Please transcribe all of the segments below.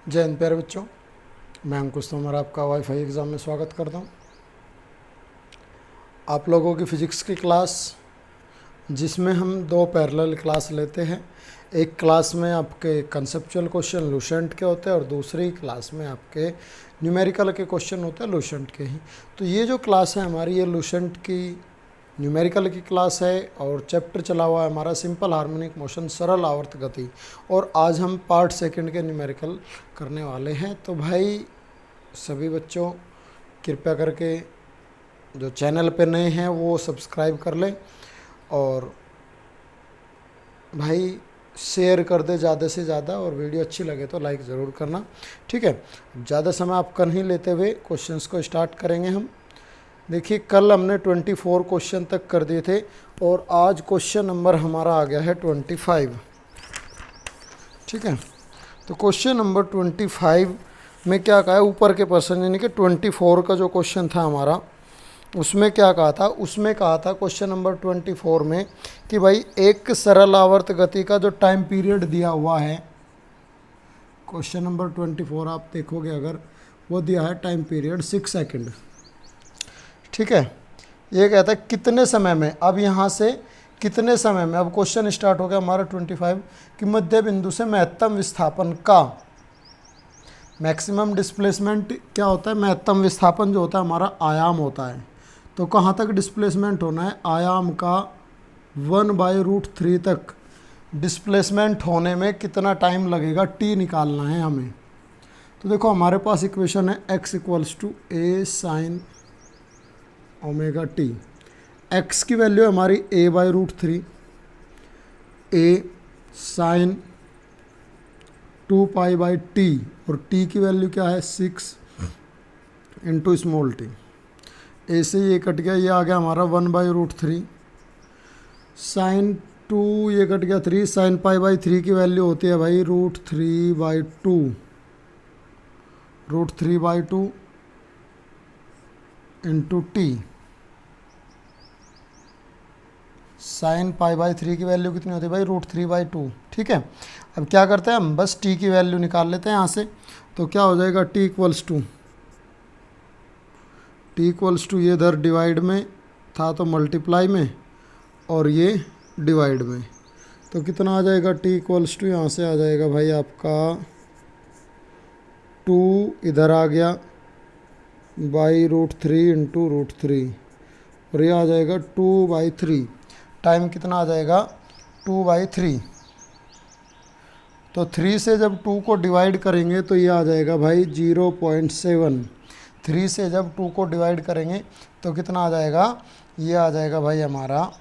जय हिंद प्यारे बच्चों, मैं अंकुश तोमर आपका वाईफाई एग्ज़ाम में स्वागत करता हूं। आप लोगों की फ़िज़िक्स की क्लास जिसमें हम दो पैरेलल क्लास लेते हैं। एक क्लास में आपके कंसेप्चुअल क्वेश्चन लूसेंट के होते हैं और दूसरी क्लास में आपके न्यूमेरिकल के क्वेश्चन होते हैं लूसेंट के ही। तो ये जो क्लास है हमारी, ये लूसेंट की न्यूमेरिकल की क्लास है और चैप्टर चला हुआ है हमारा सिंपल हार्मोनिक मोशन, सरल आवर्त गति। और आज हम पार्ट सेकंड के न्यूमेरिकल करने वाले हैं। तो भाई सभी बच्चों कृपया करके जो चैनल पे नए हैं वो सब्सक्राइब कर लें और भाई शेयर कर दे ज़्यादा से ज़्यादा, और वीडियो अच्छी लगे तो लाइक ज़रूर करना, ठीक है। ज़्यादा समय आप कर नहीं लेते हुए क्वेश्चंस को स्टार्ट करेंगे हम। देखिए, कल हमने 24 क्वेश्चन तक कर दिए थे और आज क्वेश्चन नंबर हमारा आ गया है 25, ठीक है। तो क्वेश्चन नंबर 25 में क्या कहा है, ऊपर के पर्सन यानी कि 24 का जो क्वेश्चन था हमारा, उसमें क्या कहा था, उसमें कहा था क्वेश्चन नंबर 24 में कि भाई एक सरल आवर्त गति का जो टाइम पीरियड दिया हुआ है, क्वेश्चन नंबर 24 आप देखोगे अगर, वो दिया है टाइम पीरियड 6 सेकंड, ठीक है। ये कहता है कितने समय में, अब यहाँ से कितने समय में, अब क्वेश्चन स्टार्ट हो गया हमारा 25 कि मध्य बिंदु से महत्तम विस्थापन का मैक्सिमम डिस्प्लेसमेंट क्या होता है, महत्तम विस्थापन जो होता है हमारा आयाम होता है। तो कहाँ तक डिस्प्लेसमेंट होना है, आयाम का 1/√3 तक डिस्प्लेसमेंट होने में कितना टाइम लगेगा, टी निकालना है हमें। तो देखो हमारे पास इक्वेशन है x = a sin omega t. x की वैल्यू है हमारी a/√3, a sin 2π/t, और t की वैल्यू क्या है 6 इंटू स्मॉल टी। ए से ये कट गया, ये आ गया हमारा 1/√3 साइन 2, ये कट गया 3, साइन π/3 की वैल्यू होती है भाई √3/2, √3/2 इंटू टी। साइन π/3 की वैल्यू कितनी होती है भाई √3/2, ठीक है। अब क्या करते हैं हम, बस टी की वैल्यू निकाल लेते हैं यहाँ से। तो क्या हो जाएगा, टी इक्वल्स टू ये इधर डिवाइड में था तो मल्टीप्लाई में, और ये डिवाइड में। तो कितना आ जाएगा, टी इक्वल्स टू यहाँ से आ जाएगा भाई आपका 2 इधर आ गया √3 इंटू √3, और ये आ जाएगा 2/3। टाइम कितना आ जाएगा 2/3। तो 3 से जब 2 को डिवाइड करेंगे तो ये आ जाएगा भाई 0.7। 3 से जब 2 को डिवाइड करेंगे तो कितना आ जाएगा, ये आ जाएगा भाई हमारा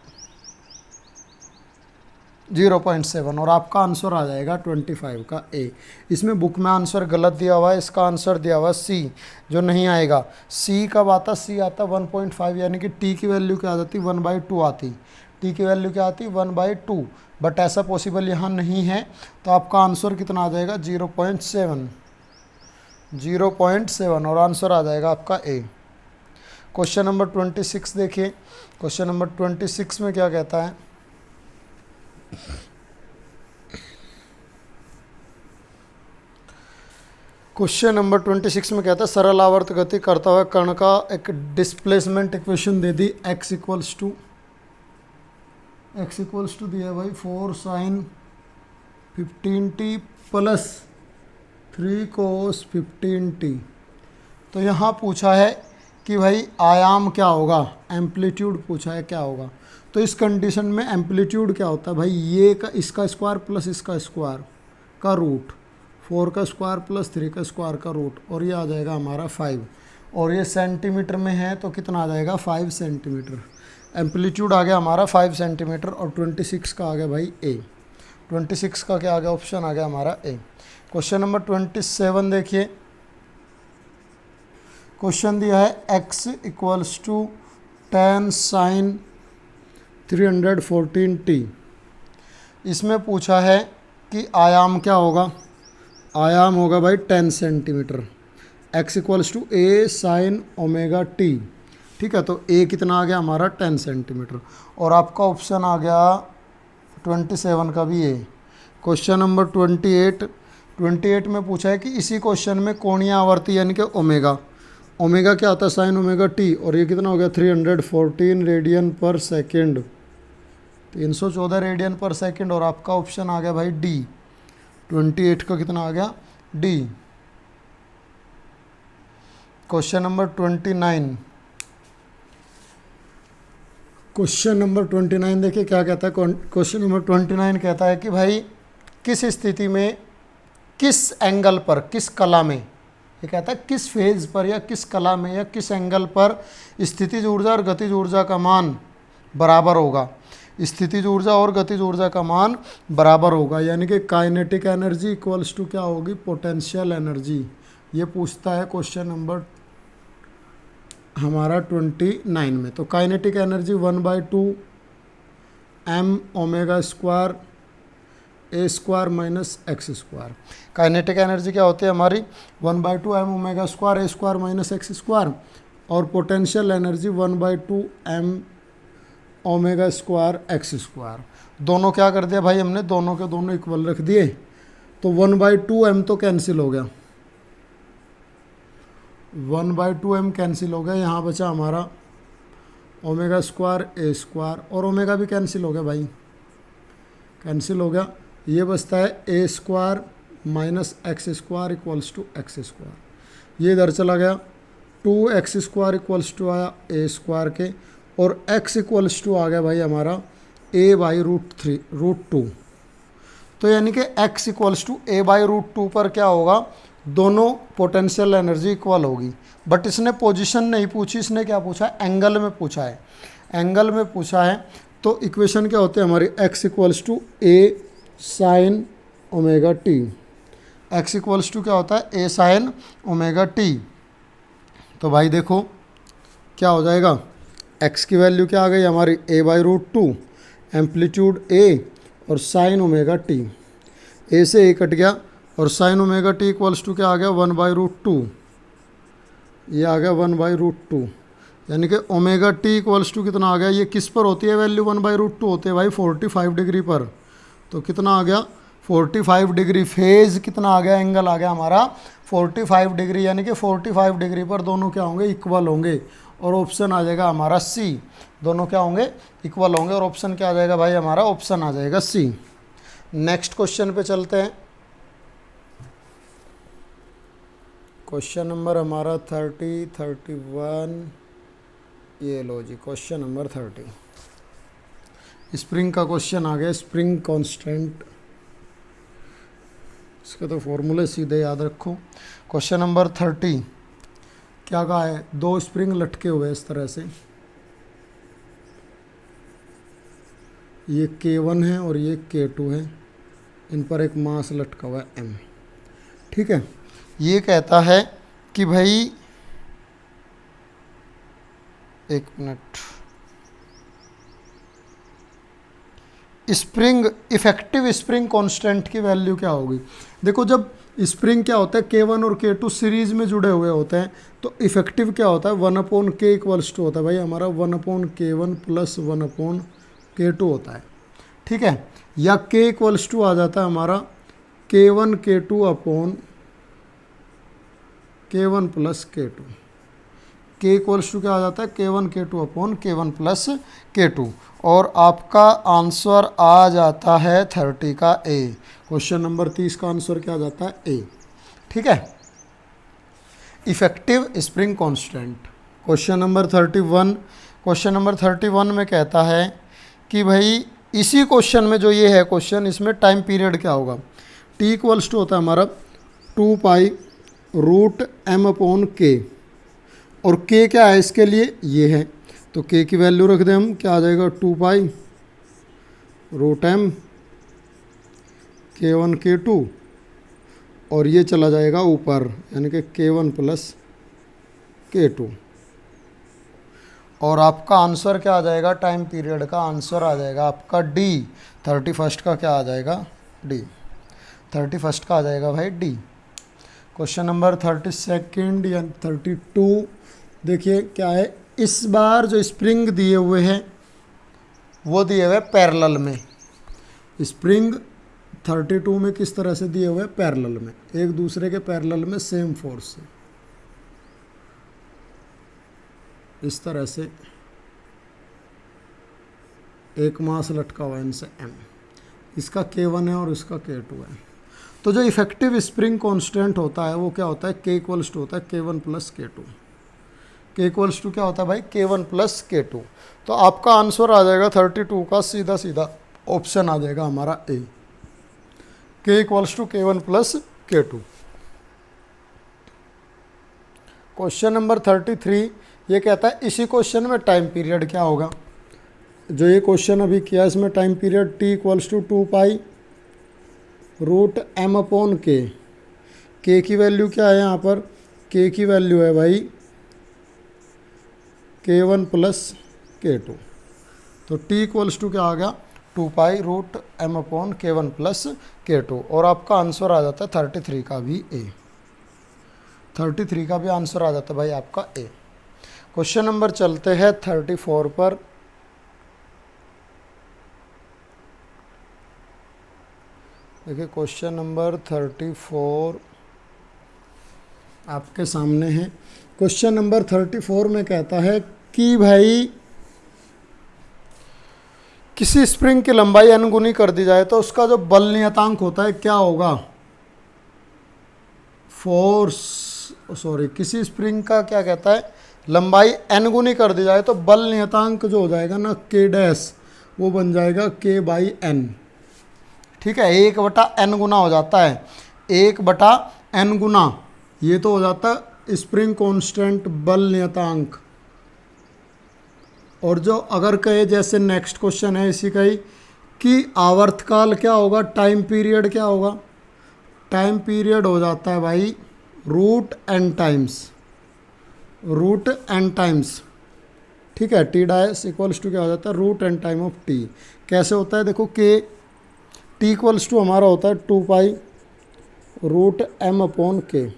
0.7, और आपका आंसर आ जाएगा 25 का ए। इसमें बुक में आंसर गलत दिया हुआ है, इसका आंसर दिया हुआ है सी, जो नहीं आएगा। सी कब आता, सी आता 1.5, यानी कि टी की वैल्यू क्या आ जाती, 1/2 आती। टी की वैल्यू क्या आती, 1/2, बट ऐसा पॉसिबल यहाँ नहीं है। तो आपका आंसर कितना आ जाएगा 0.7, और आंसर आ जाएगा आपका ए। क्वेश्चन नंबर 26 देखिए। क्वेश्चन नंबर 26 में क्या कहता है, क्वेश्चन नंबर 26 में कहता है सरल आवर्त गति करता हुआ कण का एक डिस्प्लेसमेंट इक्वेशन दे दी, x इक्वल्स टू दिया भाई 4 sin 15t plus 3 cos 15t। तो यहाँ पूछा है कि भाई आयाम क्या होगा, एम्पलीट्यूड पूछा है क्या होगा। तो इस कंडीशन में एम्पलीट्यूड क्या होता है भाई, ये का इसका स्क्वायर प्लस इसका स्क्वायर का रूट, 4 का स्क्वायर प्लस 3 का स्क्वायर का रूट, और ये आ जाएगा हमारा 5, और ये सेंटीमीटर में है तो कितना आ जाएगा 5 सेंटीमीटर। एम्पलीट्यूड आ गया हमारा 5 सेंटीमीटर, और 26 का आ गया भाई ए। 26 का क्या आ गया, ऑप्शन आ गया हमारा ए। क्वेश्चन नंबर 27 देखिए। क्वेश्चन दिया है x = 10 sin 314t। इसमें पूछा है कि आयाम क्या होगा, आयाम होगा भाई 10 centimetre. x = a sin omega t, ठीक है। तो a कितना आ गया हमारा 10 सेंटीमीटर, और आपका ऑप्शन आ गया 27 का भी ए। क्वेश्चन नंबर 28 28 में पूछा है कि इसी क्वेश्चन में कोणीय आवर्ती यानी कि ओमेगा, ओमेगा क्या होता है साइन ओमेगा टी, और ये कितना हो गया 314 रेडियन पर सेकेंड, 314 रेडियन पर सेकेंड, और आपका ऑप्शन आ गया भाई डी, 28 का कितना आ गया D. Question number 29, question number 29 देखिए क्या कहता है। क्वेश्चन नंबर 29 कहता है कि भाई किस स्थिति में, किस एंगल पर, किस कला में, ये कहता है किस फेज पर या किस कला में या किस एंगल पर स्थितिज ऊर्जा और गतिज ऊर्जा का मान बराबर होगा, स्थितिज ऊर्जा और गतिज ऊर्जा का मान बराबर होगा, यानी कि काइनेटिक एनर्जी इक्वल्स टू क्या होगी पोटेंशियल एनर्जी। ये पूछता है क्वेश्चन नंबर हमारा 29 में। तो kinetic energy 1/2 m omega square a square minus x square. Kinetic energy क्या होती है हमारी 1/2 m omega square a square minus x square, और potential energy 1/2 m omega square x square. दोनों क्या कर दिया भाई हमने, दोनों के दोनों इक्वल रख दिए, तो 1/2 m तो कैंसिल हो गया, 1/2 m कैंसिल हो गया, यहाँ बचा हमारा ओमेगा स्क्वायर ए स्क्वायर, और ओमेगा भी कैंसिल हो गया भाई, कैंसिल हो गया। ये बचता है a square minus x square equals to x square. ये इधर चला गया, 2x स्क्वायर इक्वल्स टू आया ए स्क्वायर के, और x इक्वल्स टू आ गया भाई हमारा a/√2। तो यानी कि x इक्वल्स टू a/√2 पर क्या होगा, दोनों पोटेंशियल एनर्जी इक्वल होगी। बट इसने पोजीशन नहीं पूछी, इसने क्या पूछा है, एंगल में पूछा है, एंगल में पूछा है। तो इक्वेशन क्या होते हैं हमारी, x equals to a sine omega t, x equals to क्या होता है a साइन ओमेगा टी। तो भाई देखो क्या हो जाएगा, x की वैल्यू क्या आ गई हमारी a/√2, एम्पलीट्यूड a और साइन ओमेगा टी, a से a कट गया, और sine omega t equals to क्या आ गया 1/√2, ये आ गया 1/√2, यानी कि ओमेगा टी इक्वल्स टू कितना आ गया, ये किस पर होती है वैल्यू 1/√2 होती है भाई 45 डिग्री पर। तो कितना आ गया 45 डिग्री, फेज कितना आ गया, एंगल आ गया हमारा 45 डिग्री, यानी कि 45 डिग्री पर दोनों क्या होंगे, इक्वल होंगे, और ऑप्शन आ जाएगा हमारा सी, दोनों क्या होंगे, इक्वल होंगे, और ऑप्शन क्या आ जाएगा भाई हमारा, ऑप्शन आ जाएगा सी। नेक्स्ट क्वेश्चन पे चलते हैं। क्वेश्चन नंबर हमारा 30, 31, ये लो जी क्वेश्चन नंबर 30, स्प्रिंग का क्वेश्चन आ गया, स्प्रिंग कांस्टेंट, इसके तो फॉर्मूले सीधे याद रखो। क्वेश्चन नंबर 30 क्या कहा है, दो स्प्रिंग लटके हुए इस तरह से, ये K1 है और ये K2 है, इन पर एक मास लटका हुआ है M, ठीक है। ये कहता है कि भाई, एक minute, spring, effective spring constant की वैल्यू क्या होगी। देखो जब स्प्रिंग क्या होता है K1 और K2 सीरीज में जुड़े हुए होते हैं, तो इफेक्टिव क्या होता है 1/k इक्वल्स टू होता है भाई हमारा 1/K1 प्लस 1/K2 होता है, ठीक है। या K इक्वल्स टू आ जाता है हमारा K1 K2 upon K1 plus K2, K equals to क्या आ जाता है K1 K2 upon K1 plus K2, और आपका आंसर आ जाता है 30 का ए। क्वेश्चन नंबर 30 का आंसर क्या आ जाता है ए, ठीक है। Effective spring constant. Question number 31, question number 31 में कहता है कि भाई इसी क्वेश्चन में जो ये है क्वेश्चन, इसमें टाइम पीरियड क्या होगा। टी इक्वल्स टू होता है हमारा 2π√m/k, और k क्या है इसके लिए, ये है, तो k की वैल्यू रख दें हम, क्या आ जाएगा 2π√m K1 K2, और ये चला जाएगा ऊपर, यानी कि K1 प्लस K2, और आपका आंसर क्या आ जाएगा, टाइम पीरियड का आंसर आ जाएगा आपका डी, 31 का क्या आ जाएगा डी, 31 का आ जाएगा भाई डी। क्वेश्चन नंबर 32 या 32 देखिए क्या है, इस बार जो स्प्रिंग दिए हुए हैं वो दिए हुए पैरेलल में, स्प्रिंग 32 में किस तरह से दिए हुए, पैरेलल में, एक दूसरे के पैरेलल में सेम फोर्स से, इस तरह से एक मास लटका हुआ है इनसे m, इसका K1 है और इसका K2 है। तो जो इफेक्टिव स्प्रिंग कांस्टेंट होता है वो क्या होता है, K इक्वल्स टू होता है K1 plus K2। K equals to क्या होता है भाई, K1 प्लस K2। तो आपका आंसर आ जाएगा 32 का सीधा सीधा ऑप्शन आ जाएगा हमारा A, K equals to K1 plus K2। Question number 33 ये कहता है इसी क्वेश्चन में टाइम पीरियड क्या होगा। जो ये क्वेश्चन अभी किया इसमें time period T equals to 2 pi root m upon K की वैल्यू क्या है यहाँ पर, K की वैल्यू है भाई K1 प्लस K2। तो T इक्वल्स टू क्या आ गया, 2 pi root m upon K1 plus K2। और आपका आंसर आ जाता है 33 का भी ए, 33 का भी आंसर आ जाता है भाई आपका ए। क्वेश्चन नंबर चलते हैं 34 पर। देखिए क्वेश्चन नंबर 34 आपके सामने है। क्वेश्चन नंबर 34 में कहता है कि भाई किसी स्प्रिंग की लंबाई n गुनी कर दी जाए तो उसका जो बल नियतांक होता है क्या होगा, किसी स्प्रिंग का क्या कहता है, लंबाई n गुनी कर दी जाए तो बल नियतांक जो हो जाएगा ना K डैश, वो बन जाएगा K बाई n। ठीक है, 1/n गुना हो जाता है, 1/n गुना, ये तो हो जाता है स्प्रिंग कांस्टेंट बल नियतांक। और जो अगर कहे जैसे नेक्स्ट क्वेश्चन है इसी का ही कि आवर्तकाल क्या होगा, टाइम पीरियड क्या होगा, टाइम पीरियड हो जाता है भाई रूट n टाइम्स। ठीक है, T डैश इक्वल्स टू क्या हो जाता है, root n time of T। कैसे होता है देखो, T इक्वल्स टू हमारा होता है 2 pi root m upon K।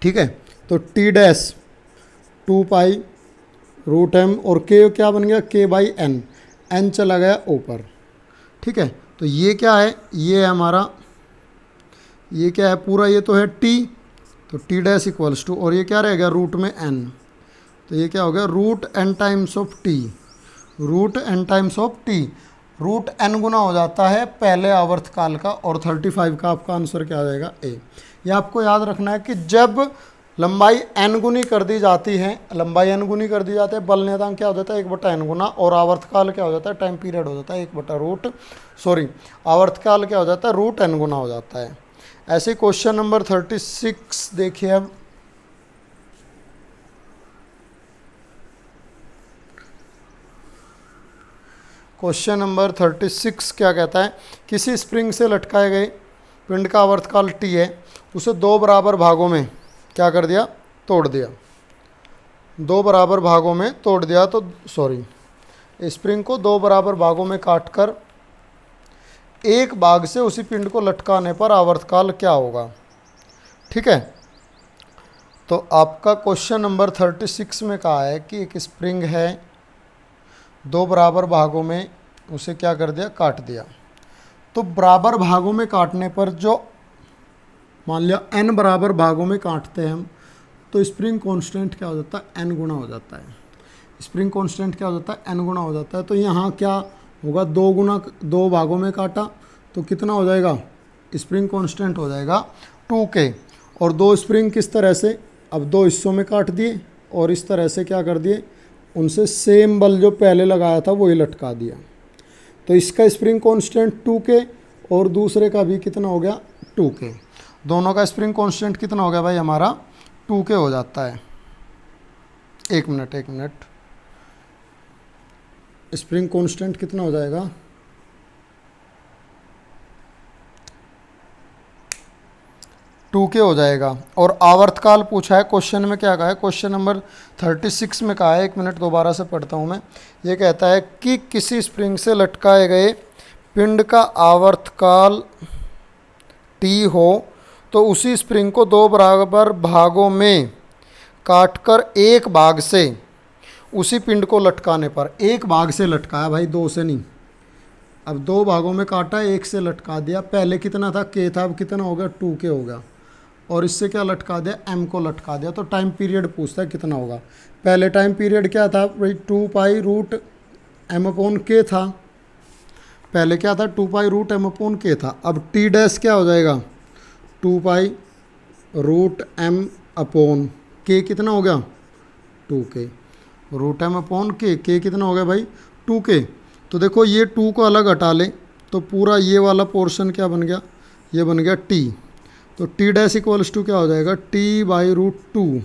ठीक है, तो T dash 2 pi root m और K क्या बन गया, K बाई n चला गया ऊपर। ठीक है, तो ये क्या है, ये है हमारा, ये क्या है पूरा, ये तो है T, तो T डैश इक्वल्स टू, और ये क्या रहेगा रूट में n, तो ये क्या हो गया root n times of T, root n times of T। Root n गुना हो जाता है पहले आवर्तकाल का, और 35 का आपका आंसर क्या आ जाएगा ए। ये आपको याद रखना है कि जब लंबाई n गुनी कर दी जाती है, लंबाई n गुनी कर दी जाती है, बल नियतांक क्या हो जाता है 1/n गुना, और आवर्तकाल क्या हो जाता है, टाइम पीरियड हो जाता है आवर्तकाल क्या हो जाता है रूट n गुना हो जाता है। ऐसे क्वेश्चन नंबर 36 देखिए अब। क्वेश्चन नंबर 36 क्या कहता है, किसी स्प्रिंग से लटकाए गए पिंड का आवर्तकाल T है, उसे 2 बराबर भागों में क्या कर दिया, तोड़ दिया, 2 बराबर भागों में तोड़ दिया, तो स्प्रिंग को 2 बराबर भागों में काटकर एक भाग से उसी पिंड को लटकाने पर आवर्तकाल क्या होगा। ठीक है, तो आपका क्वेश्चन नंबर 36 में कहा है कि एक स्प्रिंग है, 2 बराबर भागों में उसे क्या कर दिया, काट दिया। तो बराबर भागों में काटने पर जो मान लिया n बराबर भागों में काटते हैं हम, तो स्प्रिंग कांस्टेंट क्या हो जाता है, n गुना हो जाता है। स्प्रिंग कांस्टेंट क्या हो जाता है, n गुना हो जाता है। तो यहाँ क्या होगा, 2 भागों में काटा तो कितना हो जाएगा, स्प्रिंग कांस्टेंट हो जाएगा 2K। और 2 स्प्रिंग किस तरह से, अब 2 हिस्सों में काट दिए और इस तरह से क्या कर दिए, उनसे सेम बल जो पहले लगाया था वही लटका दिया। तो इसका स्प्रिंग कांस्टेंट 2K और दूसरे का भी कितना हो गया 2K। दोनों का स्प्रिंग कांस्टेंट कितना हो गया भाई हमारा 2K हो जाता है। एक मिनट, स्प्रिंग कांस्टेंट कितना हो जाएगा, टू के हो जाएगा। और आवर्तकाल पूछा है क्वेश्चन में, क्या कहा है क्वेश्चन नंबर 36 में कहा है, 1 मिनट दोबारा से पढ़ता हूँ मैं। ये कहता है कि किसी स्प्रिंग से लटकाए गए पिंड का आवर्तकाल T हो तो उसी स्प्रिंग को 2 बराबर भागों में काटकर एक भाग से उसी पिंड को लटकाने पर, एक भाग से लटकाया भाई, 2 से नहीं, अब 2 भागों में काटा, 1 से लटका दिया। पहले कितना था, k था, अब कितना हो गया, 2k हो गया। और इससे क्या लटका दिया, m को लटका दिया। तो टाइम पीरियड पूछता है कितना होगा। पहले टाइम पीरियड क्या था भाई, 2π√m/k था। पहले क्या था, 2π√m/k था। अब t डैश क्या हो जाएगा, 2π√m/k कितना हो गया, 2k। √m/k, k कितना हो गया भाई, 2k। तो देखो ये 2 को अलग हटा ले तो पूरा ये वाला पोर्शन क्या बन गया, ये बन गया t। तो t डैश इक्वल्स टू क्या हो जाएगा, t/√2।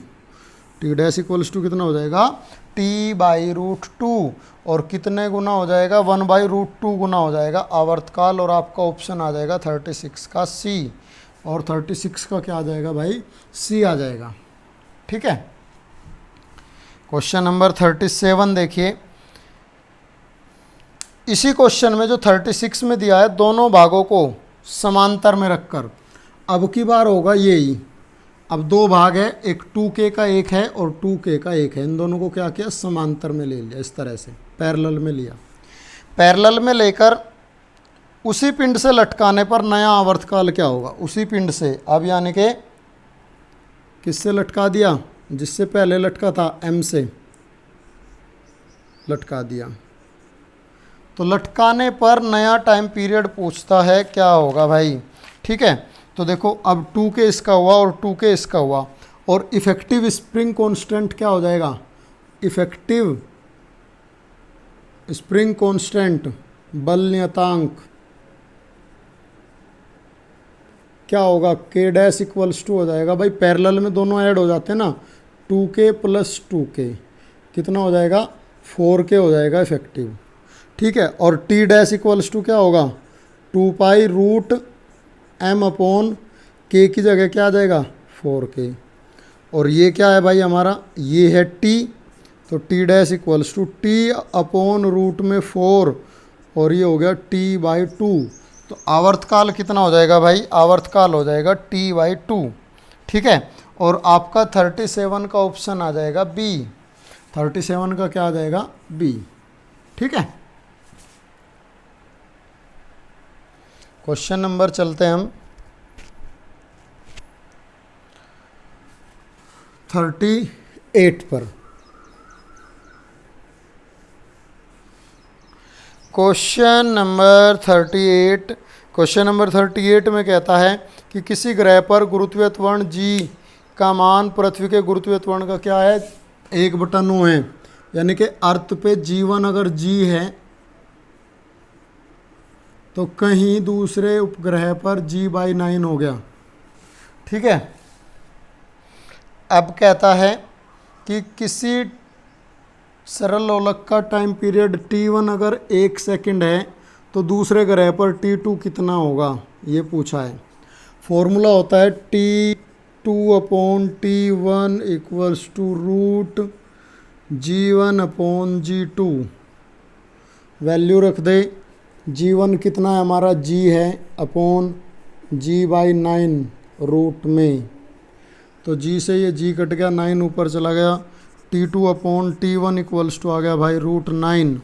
t dash equals to कितना हो जाएगा, t/√2। और कितने गुना हो जाएगा, 1/√2 गुना हो जाएगा आवर्तकाल। और आपका ऑप्शन आ जाएगा 36 का C। और 36 का क्या आ जाएगा भाई, C आ जाएगा। ठीक है। क्वेश्चन नंबर 37 देखिए। इसी क्वेश्चन में जो 36 में दिया है, दोनों भागों को समांतर में रखकर, अब की बार होगा यही। अब 2 भाग है, एक 2k का एक है और 2k का एक है। इन दोनों को क्या किया, समांतर में ले लिया, इस तरह से पैरेलल में लिया। पैरेलल में लेकर उसी पिंड से लटकाने पर नया आवर्तकाल क्या होगा, उसी पिंड से। अब यानी कि किससे लटका दिया, जिससे पहले लटका था m से लटका दिया। तो लटकाने पर नया टाइम पीरियड पूछता है क्या होगा भाई। ठीक है। तो देखो अब 2k इसका हुआ और 2k इसका हुआ। और इफेक्टिव स्प्रिंग कांस्टेंट क्या हो जाएगा, इफेक्टिव स्प्रिंग कांस्टेंट, बल नियतांक क्या होगा, k डैश इक्वल्स टू हो जाएगा भाई, पैरेलल में दोनों ऐड हो जाते हैं ना, 2k + 2k कितना हो जाएगा, 4k हो जाएगा इफेक्टिव। ठीक है। और t डैश इक्वल्स टू क्या होगा, 2π√m/k की जगह क्या आ जाएगा, 4k। और ये क्या है भाई हमारा, ये है t। तो t dash equals to t/√4 और ये हो गया t/2। तो आवर्तकाल कितना हो जाएगा भाई, आवर्तकाल हो जाएगा t/2। ठीक है। और आपका 37 का ऑप्शन आ जाएगा B। 37 का क्या आ जाएगा, B। ठीक है। क्वेश्चन नंबर चलते हैं हम 38 पर। क्वेश्चन नंबर 38 में कहता है कि किसी ग्रह पर गुरुत्वीय त्वरण g का मान पृथ्वी के गुरुत्वीय त्वरण का क्या है, 1/9 है। यानी कि अर्थ पे G1 अगर g है तो कहीं दूसरे उपग्रह पर G/9 हो गया। ठीक है। अब कहता है कि किसी सरल लोलक का टाइम पीरियड T1 अगर 1 सेकंड है तो दूसरे ग्रह पर T2 कितना होगा, ये पूछा है। फॉर्मूला होता है T2/T1 = √G1/G2। वैल्यू रख दे, G1 कितना है हमारा, G है अपॉन G/9 रूट में। तो G से ये G कट गया, 9 ऊपर चला गया। T2/T1 = आ गया भाई √9।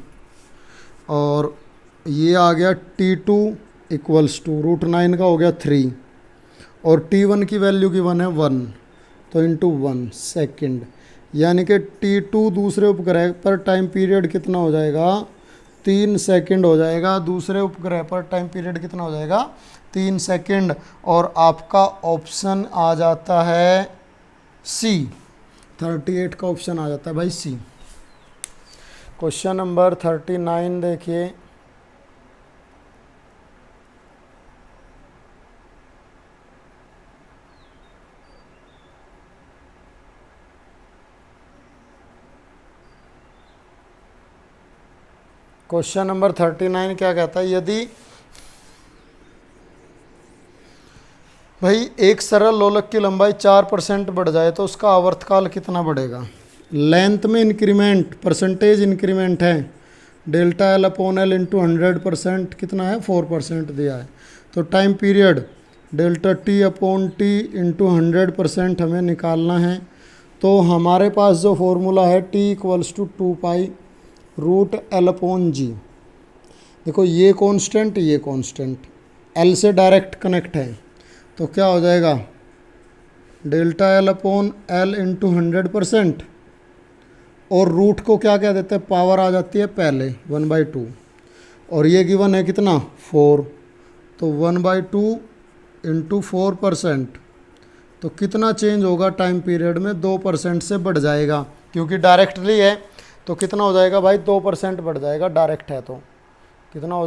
और ये आ गया T2 = √9 का हो गया 3। और T1 की वैल्यू की 1 है 1, तो इंटू 1 सेकेंड। यानी कि T2 दूसरे उपग्रह पर टाइम पीरियड कितना हो जाएगा, 3 सेकंड हो जाएगा। दूसरे उपग्रह पर टाइम पीरियड कितना हो जाएगा, 3 सेकंड। और आपका ऑप्शन आ जाता है C। 38 का ऑप्शन आ जाता है भाई C। क्वेश्चन नंबर 39 देखिए। क्वेश्चन नंबर 39 क्या कहता है, यदि भाई एक सरल लोलक की लंबाई 4% बढ़ जाए तो उसका आवर्तकाल कितना बढ़ेगा। लेंथ में इंक्रीमेंट, परसेंटेज इंक्रीमेंट है, ΔL/L × 100% कितना है, 4% दिया है। तो टाइम पीरियड ΔT/T × 100% हमें निकालना है। तो हमारे पास जो फॉर्मूला है T = 2π√L/G। देखो ये कांस्टेंट, ये कांस्टेंट एल से डायरेक्ट कनेक्ट है, तो क्या हो जाएगा delta L upon L into 100%, और रूट को क्या कह देते हैं, पावर आ जाती है पहले 1/2, और ये गिवन है कितना 4, तो 1/2 इंटू 4%, तो कितना चेंज होगा टाइम पीरियड में, 2% से बढ़ जाएगा, क्योंकि डायरेक्टली है तो कितना हो जाएगा भाई 2% बढ़ जाएगा, डायरेक्ट है तो कितना हो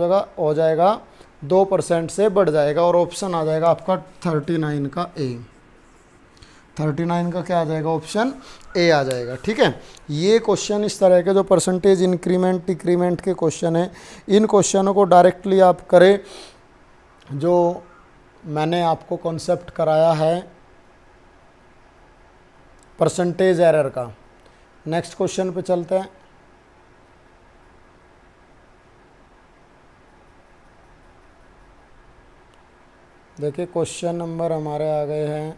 जाएगा 2% से बढ़ जाएगा, और ऑप्शन आ जाएगा आपका 39 का ए। 39 का क्या आ जाएगा, ऑप्शन ए आ जाएगा। ठीक है, ये क्वेश्चन इस तरह के जो परसेंटेज इंक्रीमेंट डिक्रीमेंट के क्वेश्चन है, इन क्वेश्चनों को डायरेक्टली आप करें, जो मैंने आपको कॉन्सेप्ट कराया है परसेंटेज एरर का। नेक्स्ट क्वेश्चन पे चलते हैं। देखिए क्वेश्चन नंबर हमारे आ गए हैं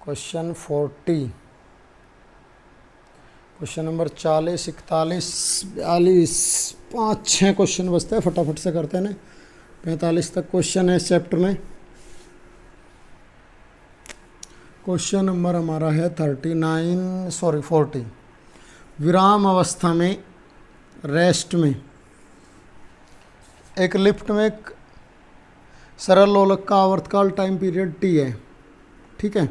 क्वेश्चन 40, क्वेश्चन नंबर 40, 41, 42, 5-6 क्वेश्चन बचते हैं, फटाफट से करते हैं ना। 45 तक क्वेश्चन है इस चैप्टर में। क्वेश्चन नंबर हमारा है 40। विराम अवस्था में, रेस्ट में, एक लिफ्ट में एक सरल लोलक का आवर्तकाल टाइम पीरियड टी है। ठीक है,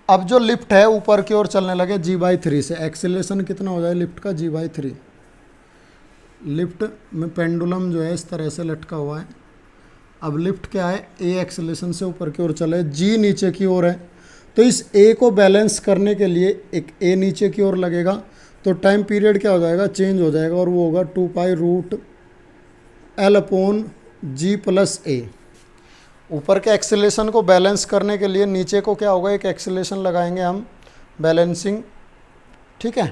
अब जो लिफ्ट है ऊपर की ओर चलने लगे g/3 से, एक्सेलरेशन कितना हो जाए लिफ्ट का g/3। लिफ्ट में पेंडुलम जो है इस तरह से लटका हुआ है। अब लिफ्ट क्या है, a एक्सेलरेशन से ऊपर की ओर चले, g नीचे की ओर है, तो इस a को बैलेंस करने के लिए एक a नीचे की ओर लगेगा, तो टाइम पीरियड क्या हो जाएगा, चेंज हो जाएगा, और वो होगा 2π√L/g+a। ऊपर के एक्सेलरेशन को बैलेंस करने के लिए नीचे को क्या होगा, एक एक्सेलरेशन लगाएंगे हम, बैलेंसिंग। ठीक है,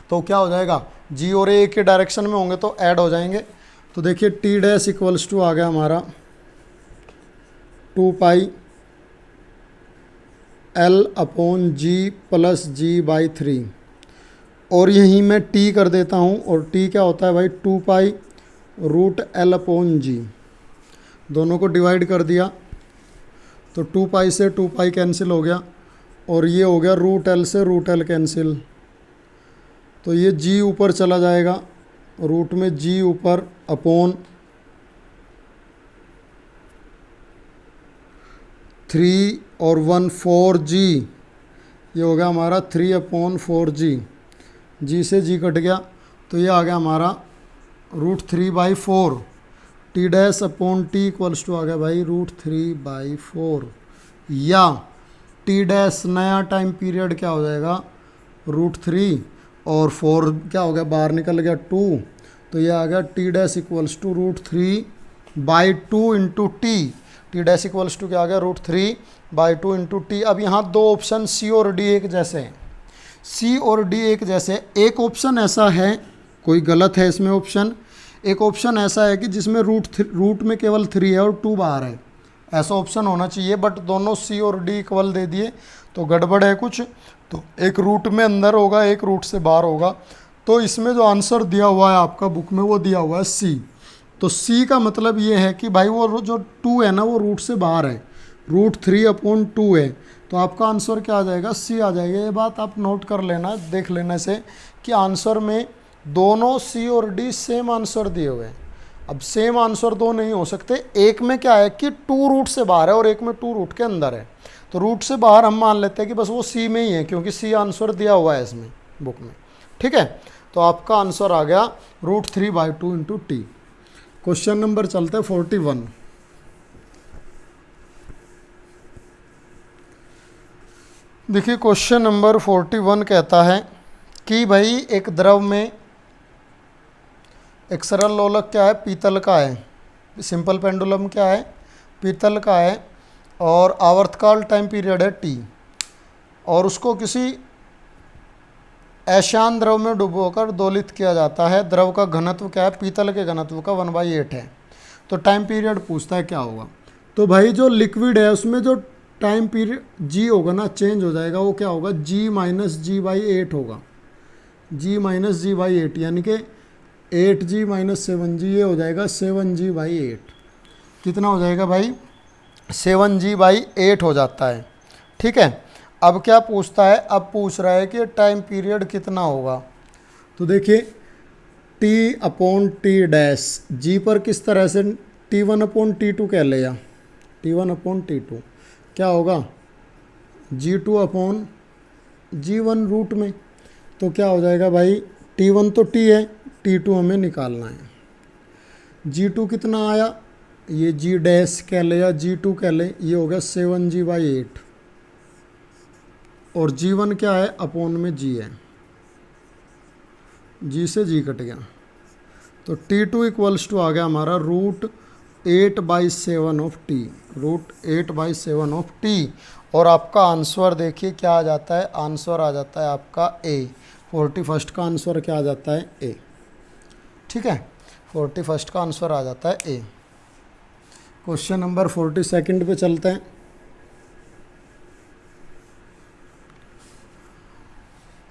तो क्या हो जाएगा, जी और ए के डायरेक्शन में होंगे तो ऐड हो जाएंगे। तो देखिए टी डैश इक्वल्स टू आ गया हमारा 2πL/g+g/3, और यहीं मैं टी कर देता हूँ, और टी क्या होता है भाई 2π√L/g, दोनों को डिवाइड कर दिया तो 2π से 2π कैंसिल हो गया, और ये हो गया √L से √L कैंसिल, तो ये g ऊपर चला जाएगा, रूट में g ऊपर अपॉन 3 और 1 4g, ये हो गया हमारा 3/4g, g से g कट गया, तो ये आ गया हमारा √3/4, t dash upon t equals to आ गया भाई √3/4, या टी डैश नया टाइम पीरियड क्या हो जाएगा √3, और 4 क्या हो गया बाहर निकल गया 2, तो ये आ गया t dash equals to √3/2 into t. T dash equals to क्या आ गया √3/2 इंटू टी। अब यहाँ दो ऑप्शन सी और डी एक जैसे हैं, सी और डी एक जैसे। एक ऑप्शन ऐसा है, कोई गलत है इसमें ऑप्शन, एक ऑप्शन ऐसा है कि जिसमें रूट में केवल 3 है और 2 बाहर है, ऐसा ऑप्शन होना चाहिए, बट दोनों सी और डी इक्वल दे दिए तो गड़बड़ है कुछ, तो एक रूट में अंदर होगा, एक रूट से बाहर होगा। तो इसमें जो आंसर दिया हुआ है आपका बुक में, वो दिया हुआ है सी। तो सी का मतलब ये है कि भाई वो जो 2 है ना, वो रूट से बाहर है, √3/2 है, तो आपका आंसर क्या आ जाएगा, सी आ जाएगा। ये बात आप नोट कर लेना, देख लेने से कि आंसर में दोनों सी और डी सेम आंसर दिए हुए हैं। अब सेम आंसर दो नहीं हो सकते, एक में क्या है कि 2 रूट से बाहर है और एक में 2 रूट के अंदर है, तो रूट से बाहर हम मान लेते हैं कि बस वो सी में ही है, क्योंकि सी आंसर दिया हुआ है इसमें बुक में। ठीक है, तो आपका आंसर आ गया √3/2 इंटू टी। क्वेश्चन नंबर चलते हैं 41। देखिए क्वेश्चन नंबर 41 कहता है कि भाई एक द्रव में एक सरल लोलक क्या है, पीतल का है, सिंपल पेंडुलम क्या है, पीतल का है, और आवर्तकाल टाइम पीरियड है टी, और उसको किसी ऐशान द्रव में डुबोकर दोलित किया जाता है। द्रव का घनत्व क्या है, पीतल के घनत्व का 1/8 है। तो टाइम पीरियड पूछता है क्या होगा। तो भाई जो लिक्विड है उसमें जो टाइम पीरियड जी होगा ना, चेंज हो जाएगा, वो क्या होगा, जी माइनस जी बाई 8 होगा, जी माइनस जी बाई 8, यानी कि 8g माइनस 7g, ये हो जाएगा 7g बाई 8। कितना हो जाएगा भाई, 7g बाई 8 हो जाता है। ठीक है, अब क्या पूछता है, अब पूछ रहा है कि टाइम पीरियड कितना होगा। तो देखिए t अपॉन टी डैश, जी पर किस तरह से t1 अपॉन t2 कह लिया, t1 अपॉन t2 क्या होगा, g2 अपॉन g1 रूट में। तो क्या हो जाएगा भाई, t1 तो t है, t2 हमें निकालना है। g2 कितना आया, ये g डैश कह ले या g2 कह ले, ये हो गया 7g बाई 8, और g1 क्या है, अपॉन में g है, g से g कट गया, तो t2 इक्वल्स टू आ गया हमारा √8/7 ऑफ t, √8/7 ऑफ t। और आपका आंसर देखिए क्या आ जाता है, आंसर आ जाता है आपका A, 41 का आंसर क्या आ जाता है, A। ठीक है, 41 का आंसर आ जाता है A। क्वेश्चन नंबर 42 पे चलते हैं।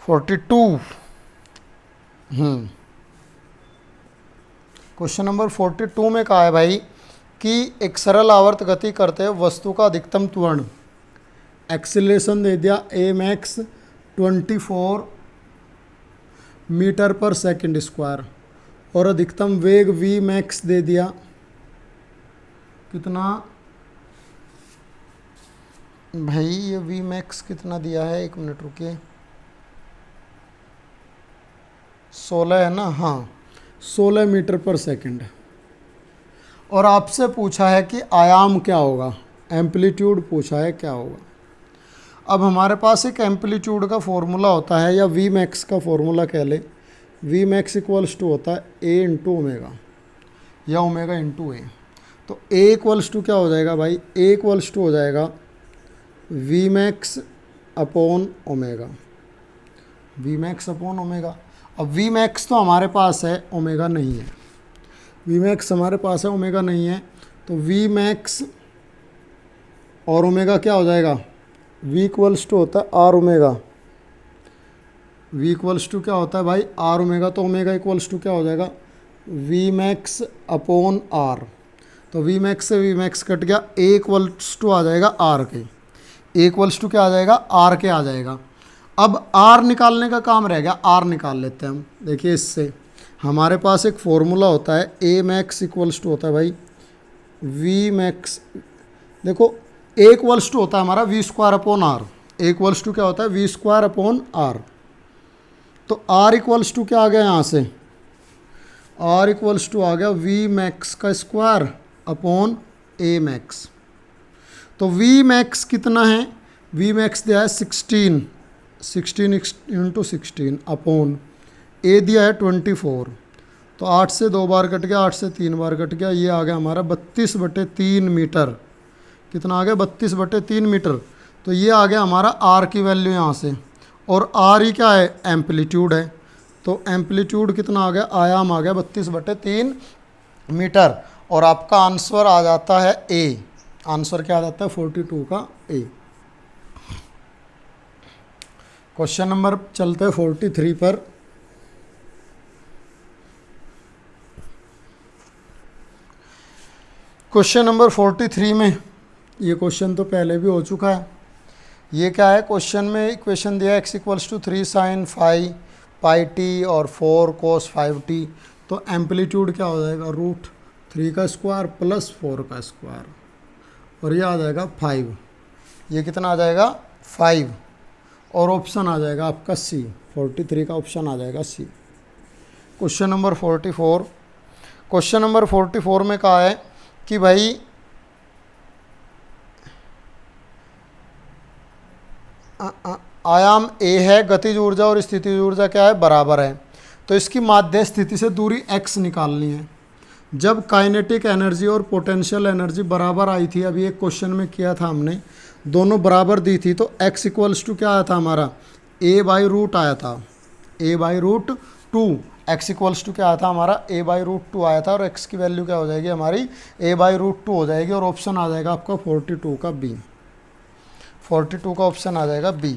42, क्वेश्चन नंबर 42 में कहा है भाई कि एक सरल आवर्त गति करते हुए वस्तु का अधिकतम त्वरण, एक्सीलरेशन दे दिया a मैक्स 24 मीटर पर सेकंड स्क्वायर, और अधिकतम वेग v मैक्स दे दिया कितना भाई, ये v मैक्स कितना दिया है, 1 मिनट रुकिए, 16 है ना, हाँ 16 मीटर पर सेकंड। और आपसे पूछा है कि आयाम क्या होगा, एम्पलीट्यूड पूछा है क्या होगा। अब हमारे पास एक एम्पलीट्यूड का फॉर्मूला होता है, या वी मैक्स का फॉर्मूला कह ले, वी मैक्स इक्वल्स टू होता है ए इंटू ओमेगा, या ओमेगा इंटू ए। तो ए इक्वल्स टू क्या हो जाएगा भाई, ए इक्वल्स टू हो जाएगा v max upon omega, v max upon omega. अब वी मैक्स तो हमारे पास है, ओमेगा नहीं है, वी मैक्स हमारे पास है, ओमेगा नहीं है, तो वी मैक्स और ओमेगा क्या हो जाएगा, वी इक्वल्स टू होता है r omega, v equals to क्या होता है भाई, आर ओमेगा, तो ओमेगा इक्वल्स टू क्या हो जाएगा, वी मैक्स अपॉन आर। तो वी मैक्स से वी मैक्स कट गया, ए इक्वल्स टू आ जाएगा आर के, ए इक्वल्स टू क्या आ जाएगा, आर के आ जाएगा। अब आर निकालने का काम रह गया, आर निकाल लेते हैं हम। देखिए इससे हमारे पास एक फॉर्मूला होता है, ए मैक्स इक्वल्स टू होता है भाई वी मैक्स, देखो ए इक्वल्स टू होता है हमारा v square upon r, a equals to क्या होता है, वी स्क्वायर अपॉन आर। तो आर इक्वल्स टू क्या आ गया यहाँ से, आर इक्वल्स टू आ गया वी मैक्स का स्क्वायर अपॉन ए मैक्स। तो वी मैक्स कितना है, वी मैक्स दिया है 16 इंटू 16 अपॉन ए दिया है 24, तो 8 से 2 बार कट गया, 8 से 3 बार कट गया, ये आ गया हमारा 32/3 मीटर। कितना आ गया, 32/3 मीटर। तो ये आ गया हमारा आर की वैल्यू यहाँ से, और आर ही क्या है, एम्पलीट्यूड है। तो एम्पलीट्यूड कितना आ गया, आयाम आ गया 32/3 मीटर, और आपका आंसर आ जाता है ए। आंसर क्या आ जाता है, 42 का ए। क्वेश्चन नंबर चलते हैं 43 पर। क्वेश्चन नंबर 43 में, ये क्वेश्चन तो पहले भी हो चुका है। ये क्या है, क्वेश्चन में इक्वेशन दिया है x equals to 3 sin phi pi t और 4 cos 5t। तो एम्पलीट्यूड क्या हो जाएगा, √3 का स्क्वायर प्लस 4 का स्क्वायर, और ये आ जाएगा 5। ये कितना आ जाएगा, 5, और ऑप्शन आ जाएगा आपका सी, 43 का ऑप्शन आ जाएगा सी। क्वेश्चन नंबर 44, क्वेश्चन नंबर 44 में कहा है कि भाई आयाम ए है, गतिज ऊर्जा और स्थितिज ऊर्जा क्या है, बराबर है। तो इसकी माध्य स्थिति से दूरी x निकालनी है। जब काइनेटिक एनर्जी और पोटेंशियल एनर्जी बराबर आई थी, अभी एक क्वेश्चन में किया था हमने, दोनों बराबर दी थी, तो x इक्वल्स टू क्या आया था हमारा, a/रूट आया था, a/√2। x इक्वल्स टू क्या आया था हमारा, a/√2 आया था, और x की वैल्यू क्या हो जाएगी हमारी, a/√2 हो जाएगी, और ऑप्शन आ जाएगा आपका 42 का बी। 42 का ऑप्शन आ जाएगा बी।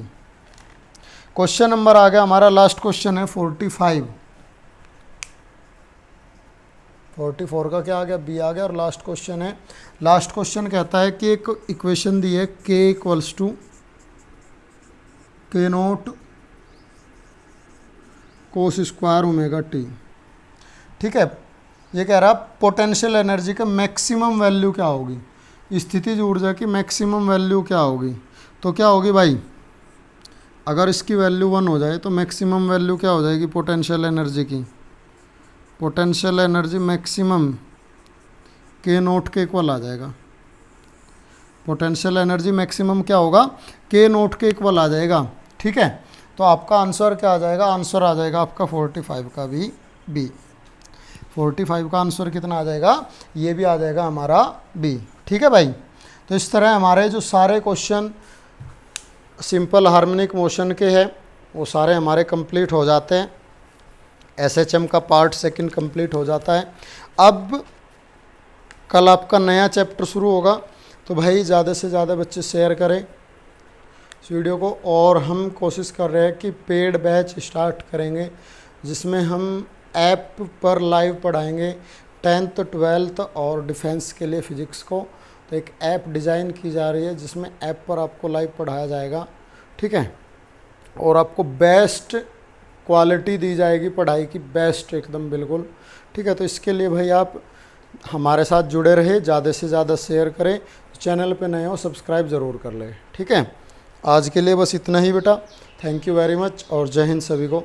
क्वेश्चन नंबर आ गया हमारा, लास्ट क्वेश्चन है 45। 44 का क्या आ गया, बी आ गया। और लास्ट क्वेश्चन है, लास्ट क्वेश्चन कहता है कि एक इक्वेशन दी है k इक्वल्स टू के note cos square omega T. ठीक है, ये कह रहा पोटेंशियल एनर्जी का मैक्सिमम वैल्यू क्या होगी, स्थितिज ऊर्जा की मैक्सिमम वैल्यू क्या होगी। तो क्या होगी भाई, अगर इसकी वैल्यू 1 हो जाए तो मैक्सिमम वैल्यू क्या हो जाएगी पोटेंशियल एनर्जी की, पोटेंशियल एनर्जी मैक्सिमम के नोट के इक्वल आ जाएगा। पोटेंशियल एनर्जी मैक्सिमम क्या होगा, के नोट के इक्वल आ जाएगा। ठीक है, तो आपका आंसर क्या आ जाएगा, आंसर आ जाएगा आपका 45 का भी बी। 45 का आंसर कितना आ जाएगा, ये भी आ जाएगा हमारा बी। ठीक है भाई, तो इस तरह हमारे जो सारे क्वेश्चन सिंपल हार्मोनिक मोशन के हैं वो सारे हमारे कंप्लीट हो जाते हैं। एसएचएम का पार्ट सेकंड कंप्लीट हो जाता है। अब कल आपका नया चैप्टर शुरू होगा, तो भाई ज़्यादा से ज़्यादा बच्चे शेयर करें इस वीडियो को। और हम कोशिश कर रहे हैं कि पेड बैच स्टार्ट करेंगे जिसमें हम ऐप पर लाइव पढ़ाएंगे 10th 12th और डिफेंस के लिए फ़िज़िक्स को। तो एक ऐप डिज़ाइन की जा रही है जिसमें ऐप पर आपको लाइव पढ़ाया जाएगा। ठीक है, और आपको बेस्ट क्वालिटी दी जाएगी पढ़ाई की, बेस्ट एकदम बिल्कुल। ठीक है, तो इसके लिए भाई आप हमारे साथ जुड़े रहे, ज़्यादा से ज़्यादा शेयर करें, चैनल पे नए हो सब्सक्राइब ज़रूर कर लें। ठीक है, आज के लिए बस इतना ही बेटा। थैंक यू वेरी मच और जय हिंद सभी को।